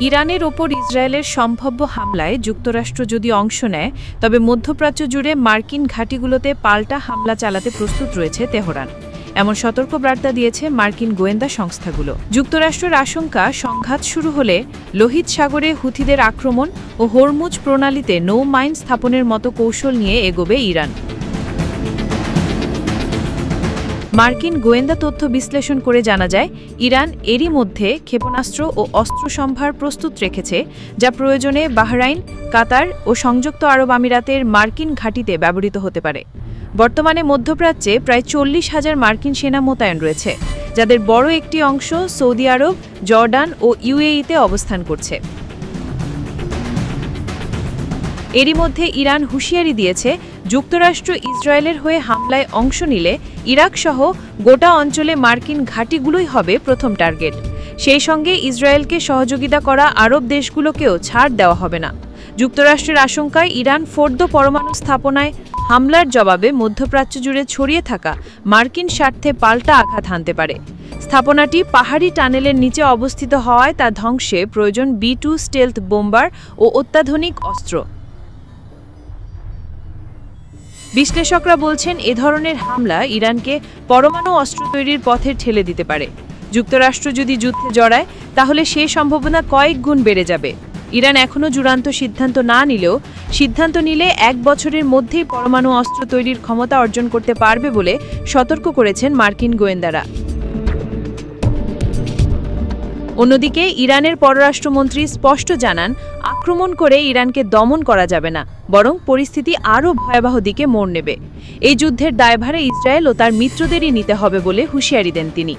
ইরানের ওপর ইসরায়েলের সম্ভাব্য হামলায় যুক্তরাষ্ট্র যদি অংশ নেয় তবে মধ্যপ্রাচ্য জুড়ে মার্কিন ঘাঁটিগুলোতে পাল্টা হামলা চালাতে প্রস্তুত রয়েছে তেহরান। এমন সতর্ক বার্তা দিয়েছে মার্কিন গোয়েন্দা সংস্থাগুলো। যুক্তরাষ্ট্রের আশঙ্কা, সংঘাত শুরু হলে লোহিত সাগরে হুথিদের আক্রমণ ও হরমুজ প্রণালীতে নৌ মাইন স্থাপনের মতো কৌশল নিয়ে এগোবে ইরান। মার্কিন গোয়েন্দা তথ্য বিশ্লেষণ করে জানা যায়, ইরান এরই মধ্যে ক্ষেপণাস্ত্র ও অস্ত্র সম্ভার প্রস্তুত রেখেছে, যা প্রয়োজনে বাহরাইন, কাতার ও সংযুক্ত আরব আমিরাতের মার্কিন ঘাঁটিতে ব্যবহৃত হতে পারে। বর্তমানে মধ্যপ্রাচ্যে প্রায় 40,000 মার্কিন সেনা মোতায়েন রয়েছে, যাদের বড় একটি অংশ সৌদি আরব, জর্ডান ও ইউএইতে অবস্থান করছে। এরই মধ্যে ইরান হুঁশিয়ারি দিয়েছে, যুক্তরাষ্ট্র ইসরায়েলের হয়ে হামলায় অংশ নিলে ইরাকসহ গোটা অঞ্চলে মার্কিন ঘাঁটিগুলোই হবে প্রথম টার্গেট। সেই সঙ্গে ইসরায়েলকে সহযোগিতা করা আরব দেশগুলোকেও ছাড় দেওয়া হবে না। যুক্তরাষ্ট্রের আশঙ্কায় ইরান ফোর্দো পরমাণু স্থাপনায় হামলার জবাবে মধ্যপ্রাচ্য জুড়ে ছড়িয়ে থাকা মার্কিন স্বার্থে পাল্টা আঘাত হানতে পারে। স্থাপনাটি পাহাড়ি টানেলের নিচে অবস্থিত হওয়ায় তা ধ্বংসে প্রয়োজন B-2 স্টেলথ বোম্বার ও অত্যাধুনিক অস্ত্র। বিশ্লেষকরা বলছেন, এ ধরনের হামলা ইরানকে পরমাণু অস্ত্র তৈরির পথে ঠেলে দিতে পারে। যুক্তরাষ্ট্র যদি যুদ্ধে জড়ায় তাহলে সেই সম্ভাবনা কয়েক গুণ বেড়ে যাবে। ইরান এখনও চূড়ান্ত সিদ্ধান্ত না নিলেও সিদ্ধান্ত নিলে 1 বছরের মধ্যেই পরমাণু অস্ত্র তৈরির ক্ষমতা অর্জন করতে পারবে বলে সতর্ক করেছেন মার্কিন গোয়েন্দারা। অন্যদিকে ইরানের পররাষ্ট্রমন্ত্রী স্পষ্ট জানান, আক্রমণ করে ইরানকে দমন করা যাবে না, বরং পরিস্থিতি আরও ভয়াবহ দিকে মোড় নেবে। এই যুদ্ধের দায়ভারে ইসরায়েল ও তার মিত্রদেরই নিতে হবে বলে হুঁশিয়ারি দেন তিনি।